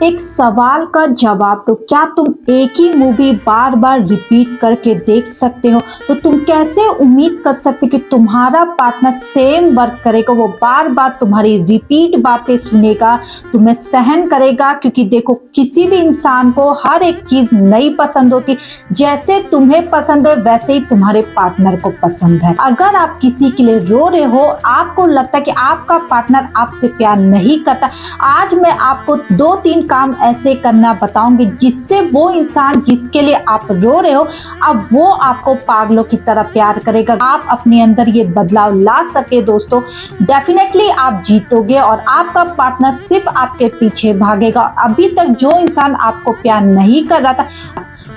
एक सवाल का जवाब दो। क्या तुम एक ही मूवी बार बार रिपीट करके देख सकते हो? तो तुम कैसे उम्मीद कर सकते हो कि तुम्हारा पार्टनर सेम वर्क करेगा, वो बार बार तुम्हारी रिपीट बातें सुनेगा, तुम्हें सहन करेगा? क्योंकि देखो, किसी भी इंसान को हर एक चीज नहीं पसंद होती। जैसे तुम्हें पसंद है वैसे ही तुम्हारे पार्टनर को पसंद है। अगर आप किसी के लिए रो रहे हो, आपको लगता है कि आपका पार्टनर आपसे प्यार नहीं करता, आज मैं आपको 2-3 काम ऐसे करना बताऊंगी जिससे वो इंसान जिसके लिए आप रो रहे हो, अब वो आपको पागलों की तरह प्यार करेगा। आप अपने अंदर ये बदलाव ला सके दोस्तों, डेफिनेटली आप जीतोगे और आपका पार्टनर सिर्फ आपके पीछे भागेगा। अभी तक जो इंसान आपको प्यार नहीं कर रहा था,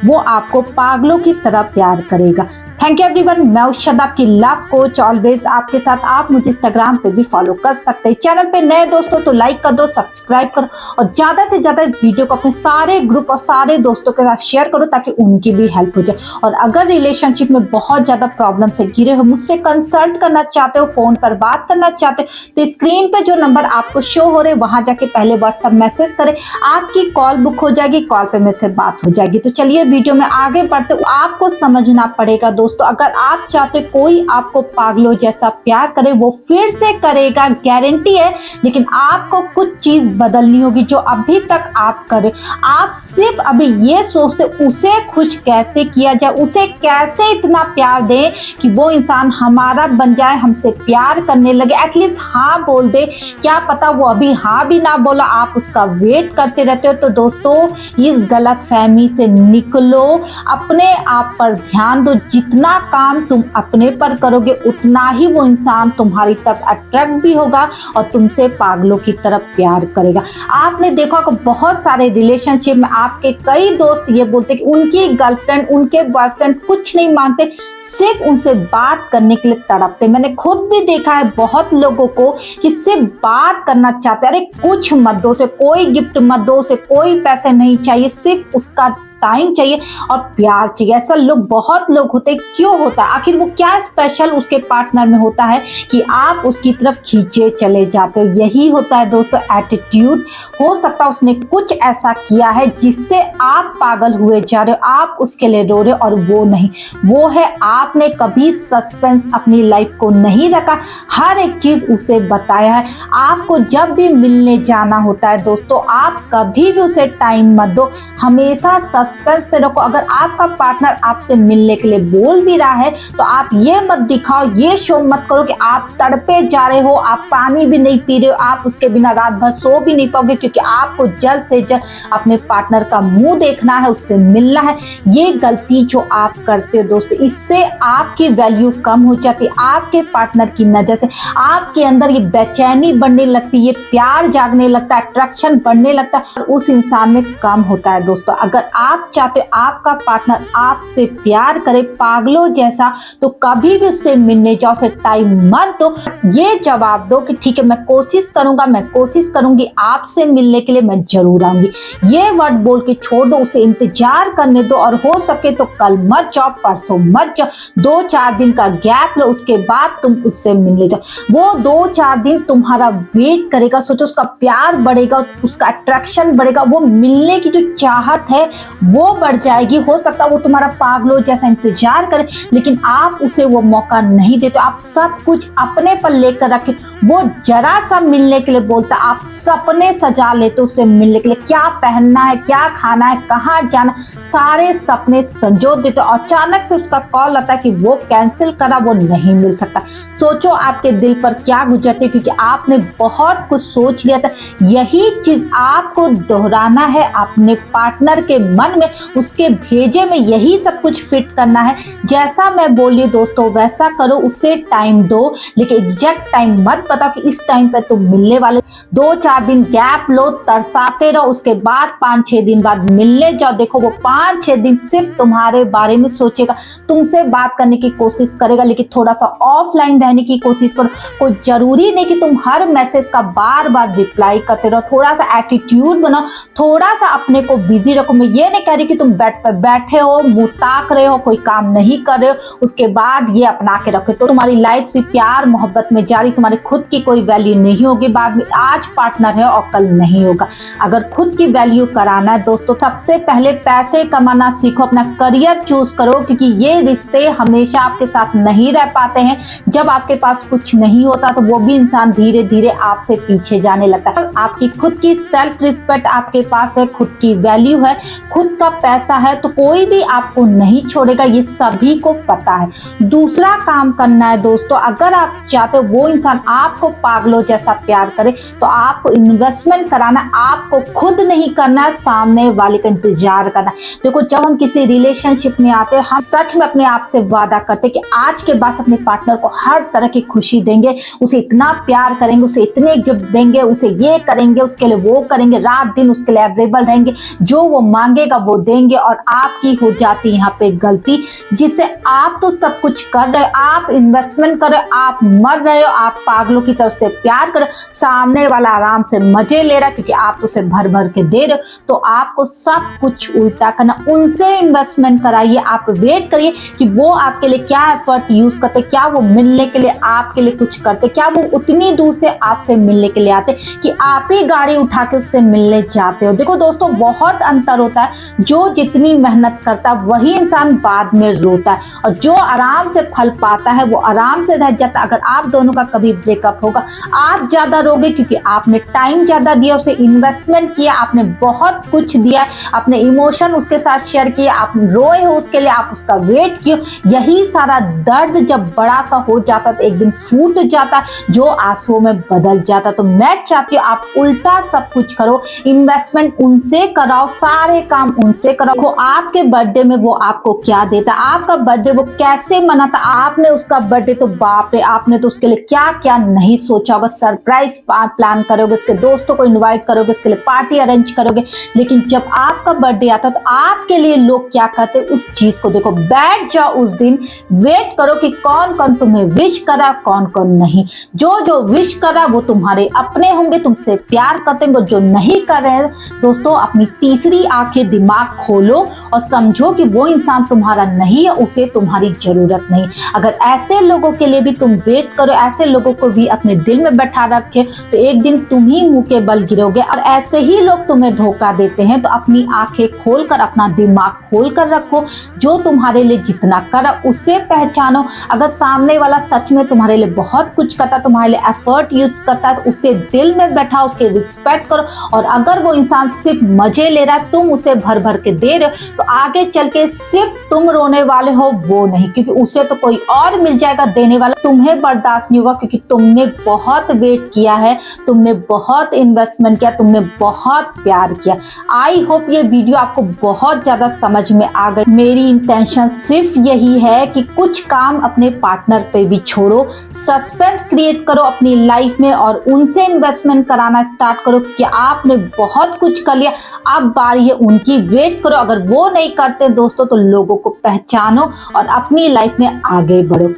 वो आपको पागलों की तरह प्यार करेगा। थैंक यू एवरीवन, मैं उषा आपकी लव कोच, ऑलवेज आपके साथ। आप मुझे इंस्टाग्राम पे भी फॉलो कर सकते हैं। चैनल पे नए दोस्तों तो लाइक कर दो, सब्सक्राइब करो और ज्यादा से ज्यादा इस वीडियो को अपने सारे ग्रुप और सारे दोस्तों के साथ शेयर करो ताकि उनकी भी हेल्प हो जाए। और अगर रिलेशनशिप में बहुत ज्यादा प्रॉब्लम से घिरे हो, मुझसे कंसल्ट करना चाहते हो, फोन पर बात करना चाहते हो, तो स्क्रीन पे जो नंबर आपको शो हो रहे वहां जाके पहले व्हाट्सएप मैसेज करें, आपकी कॉल बुक हो जाएगी, कॉल पे मेरे से बात हो जाएगी। तो चलिए वीडियो में आगे बढ़ते। आपको समझना पड़ेगा दोस्तों, अगर आप चाहते कोई आपको पागलों जैसा प्यार करे, वो फिर से करेगा, गारंटी है। लेकिन आपको कुछ चीज बदलनी होगी जो अभी तक आप करे। आप सिर्फ अभी ये सोचते उसे खुश कैसे किया जाए, उसे कैसे इतना प्यार दें कि वो इंसान हमारा बन जाए, हमसे प्यार करने लगे, एटलीस्ट हाँ बोल दे। क्या पता वो अभी हाँ भी ना बोला, आप उसका वेट करते रहते हो। तो दोस्तों, इस गलत फहमी से निकलो, अपने आप पर ध्यान दो। जितना काम तुम अपने पर करोगे उतना ही वो इंसान तुम्हारी तरफ अट्रैक्ट भी होगा और तुमसे पागलों की तरफ प्यार करेगा। आपने देखा कि बहुत सारे रिलेशनशिप में आपके कई दोस्त ये बोलते कि उनकी गर्लफ्रेंड, उनके बॉयफ्रेंड कुछ नहीं मांगते, सिर्फ उनसे बात करने के लिए तड़पते। मैंने खुद भी देखा है बहुत लोगों को कि सिर्फ बात करना चाहते, अरे कुछ मत दो, से कोई गिफ्ट मत दो, से कोई पैसे नहीं चाहिए, सिर्फ उसका टाइम चाहिए और प्यार चाहिए। ऐसा लोग, बहुत लोग होते। क्यों होता है? आखिर वो क्या स्पेशल उसके पार्टनर में होता है कि आप उसकी तरफ खींचे चले जाते हो? यही होता है दोस्तों, एटीट्यूड। हो सकता है उसने कुछ ऐसा किया है जिससे आप पागल हुए जा रहे हो, आप उसके लिए रो रहे हो और वो नहीं। वो है आपने कभी सस्पेंस अपनी लाइफ को नहीं रखा, हर एक चीज उसे बताया है। आपको जब भी मिलने जाना होता है दोस्तों, आप कभी भी उसे टाइम मत दो, हमेशा सस्पेंस पे रखो। अगर आपका पार्टनर आपसे मिलने के लिए बोल भी रहा है तो आप ये मत दिखाओ, ये शो मत करो कि आप तड़पे जा रहे हो, आप पानी भी नहीं पी रहे हो, आप उसके बिना रात भर सो भी नहीं पाओगे, क्योंकि आपको जल्द से जल्द अपने पार्टनर का मुंह देखना है, उससे मिलना है। ये गलती जो आप करते हो दोस्तों, इससे आपकी वैल्यू कम हो जाती है आपके पार्टनर की नजर से। आपके अंदर ये बेचैनी बढ़ने लगती है, ये प्यार जागने लगता है, अट्रैक्शन बढ़ने लगता है और उस इंसान में कम होता है दोस्तों। अगर आप चाहते हो आपका पार्टनर आपसे प्यार करे पागलों जैसा, तो कभी भी उससे मिलने जाओ, उसे टाइम मत दो। ये जवाब दो कि ठीक है, मैं कोशिश करूंगा, मैं कोशिश करूंगी, आपसे मिलने के लिए मैं जरूर आऊंगी। ये वर्ड बोल के छोड़ दो, उसे इंतजार करने दो और हो सके तो कल मत जाओ, परसों मत जाओ, 2-4 दिन का गैप लो, उसके बाद तुम उससे मिलने जाओ। वो 2-4 दिन तुम्हारा वेट करेगा, सोचो उसका प्यार बढ़ेगा, उसका अट्रैक्शन बढ़ेगा, वो मिलने की जो चाहत है वो बढ़ जाएगी। हो सकता है वो तुम्हारा पागलों जैसा इंतजार करे, लेकिन आप उसे वो मौका नहीं देते। आप सब कुछ अपने पर लेकर रखे, वो जरा सा मिलने के लिए बोलता, आप सपने सजा लेते उससे मिलने के लिए, क्या पहनना है, क्या खाना है, कहाँ जाना, सारे सपने संजो देते। और अचानक से उसका कॉल आता है कि वो कैंसिल करा, वो नहीं मिल सकता। सोचो आपके दिल पर क्या गुजरते, क्योंकि आपने बहुत कुछ सोच लिया था। यही चीज आपको दोहराना है अपने पार्टनर के मन में, उसके भेजे में यही सब कुछ फिट करना है। जैसा मैं बोली दोस्तों वैसा करो, उसे टाइम दो, लेकिन एग्जैक्ट टाइम मत बताओ कि इस टाइम पे तुम मिलने वाले। 2-4 दिन गैप लो, तरसाते रहो, उसके बाद 5-6 दिन बाद मिलने जाओ। देखो वो 5-6 दिन सिर्फ तुम्हारे बारे में सोचेगा, तुमसे बात करने की कोशिश करेगा, लेकिन थोड़ा सा ऑफलाइन रहने की कोशिश करो। कोई जरूरी नहीं कि तुम हर मैसेज का बार बार रिप्लाई करते रहो, थोड़ा सा एटीट्यूड बनाओ, थोड़ा सा अपने को बिजी रखो। मैं ये नहीं कह रही कि तुम बेड पर बैठे हो, मुंह ताक रहे हो, कोई काम नहीं कर रहे हो, उसके बाद ये अपना के रखो तो तुम्हारी लाइफ से प्यार मोहब्बत में जारी, तुम्हारी खुद की कोई वैल्यू नहीं होगी बाद में। आज पार्टनर है और कल नहीं होगा। अगर खुद की वैल्यू कराना है दोस्तों, सबसे पहले पैसे कमाना सीखो, अपना करियर चूज करो, क्योंकि ये रिश्ते हमेशा आपके साथ नहीं रह पाते हैं। जब आपके पास कुछ नहीं होता तो वो भी इंसान धीरे धीरे आपसे पीछे जाने लगता है। आपकी खुद की सेल्फ रिस्पेक्ट आपके पास है, खुद की वैल्यू है, खुद का पैसा है, तो कोई भी आपको नहीं छोड़ेगा, ये सभी को पता है। दूसरा काम करना है दोस्तों, अगर आप चाहते हो वो इंसान आपको पागलों जैसा प्यार करे तो आपको इन्वेस्टमेंट कराना, आपको खुद नहीं करना, सामने वाले का इंतजार करना। देखो, जब हम किसी रिलेशनशिप में आते हैं, हम सच में अपने आप से वादा करते हैं कि आज के बाद अपने पार्टनर को हर तरह की खुशी देंगे, उसे इतना प्यार करेंगे, उसे इतने गिफ्ट देंगे, उसे ये करेंगे, उसके लिए वो करेंगे, रात दिन उसके लिए अवेलेबल रहेंगे, जो वो मांगेगा वो देंगे। और आपकी हो जाती है यहाँ पे गलती, जिससे आप तो सब कुछ कर रहे हो, आप इन्वेस्टमेंट कर रहे हो, आप मर रहे हो, आप पागलों की तरफ से प्यार कर रहे हो, सामने वाला आराम से मजे ले रहा है क्योंकि आप तो उसे भर भर के दे रहे हो। तो आपको सब कुछ उल्टा करना, उनसे इन्वेस्टमेंट कराइए, आप वेट करिए कि वो आपके लिए क्या एफर्ट यूज करते, क्या वो मिलने के लिए आपके लिए कुछ करते, क्या वो उतनी दूर से आपसे मिलने के लिए आते कि आप ही गाड़ी उठा के उससे मिलने जाते हो। देखो दोस्तों, बहुत अंतर होता है, जो जितनी मेहनत करता है वही इंसान बाद में रोता है, और जो आराम से फल पाता है वो आराम से रह जाता है। अगर आप दोनों का कभी ब्रेकअप होगा, आप ज्यादा रोगे क्योंकि आपने टाइम ज्यादा दिया, उसे इन्वेस्टमेंट किया, आपने बहुत कुछ दिया, अपने इमोशन उसके साथ शेयर किए, आप रोए हो उसके लिए, आप उसका वेट किए। यही सारा दर्द जब बड़ा सा हो जाता तो एक दिन फूट जाता, जो आंसुओं में बदल जाता। तो मैं चाहती हूँ आप उल्टा सब कुछ करो, इन्वेस्टमेंट उनसे कराओ, सारे काम उनसे कराओ। आपके बर्थडे में वो आपको क्या देता, आपका बर्थडे वो कैसे मनाता, आपने उसका बर्थडे तो बाप रे, आपने तो उसके लिए क्या क्या नहीं सोचा होगा, सरप्राइज प्लान करोगे, उसके दोस्तों को इनवाइट करोगे, उसके लिए पार्टी अरेंज करोगे। लेकिन जब आपका बर्थडे आता तो आपके लिए लोग क्या करते, उस चीज को देखो, बैठ जाओ उस दिन, वेट करो कि कौन कौन तुम्हें विश करा, कौन कौन नहीं। जो जो विश करा वो तुम्हारे अपने होंगे, तुमसे प्यार करते होंगे। जो नहीं कर रहे हैं दोस्तों, अपनी तीसरी आंखें दिमाग खोलो और समझो कि वो इंसान तुम्हारा नहीं है, उसे तुम्हारी जरूरत नहीं। अगर ऐसे लोगों के लिए भी तुम वेट करो, ऐसे लोगों को भी अपने दिल में बैठा रखे, तो एक दिन तुम ही मुंह के बल गिरोगे। और ऐसे ही लोग तुम्हें धोखा देते हैं, तो अपनी आंखें खोलकर, अपना दिमाग खोलकर रखो। जो तुम्हारे लिए जितना करा उसे पहचानो। अगर सामने वाला सच में तुम्हारे लिए बहुत कुछ करता, तुम्हारे लिए एफर्ट यूज करता है, तो उसे दिल में बैठाओ, उसके रिस्पेक्ट करो। और अगर वो इंसान सिर्फ मजे ले रहा है, तुम उसे भर भर के दे रहे हो, तो आगे चल के सिर्फ तुम रोने वाले हो, वो नहीं, क्योंकि उसे तो कोई और मिल जाएगा देने वाला। तुम्हें बर्दाश्त नहीं होगा क्योंकि तुमने बहुत वेट किया है, तुमने बहुत इन्वेस्टमेंट किया, तुमने बहुत प्यार किया। आई होप ये वीडियो आपको बहुत ज्यादा समझ में आ गई। मेरी इंटेंशन सिर्फ यही है कि कुछ काम अपने पार्टनर पे भी छोड़ो, सस्पेंस क्रिएट करो अपनी लाइफ में और उनसे इन्वेस्टमेंट कराना स्टार्ट करो कि आपने बहुत कुछ कर लिया, अब बारी है उनकी, वेट करो। अगर वो नहीं करते दोस्तों तो लोगों को पहचानो और अपनी लाइफ में आगे बढ़ो।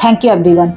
Thank you everyone.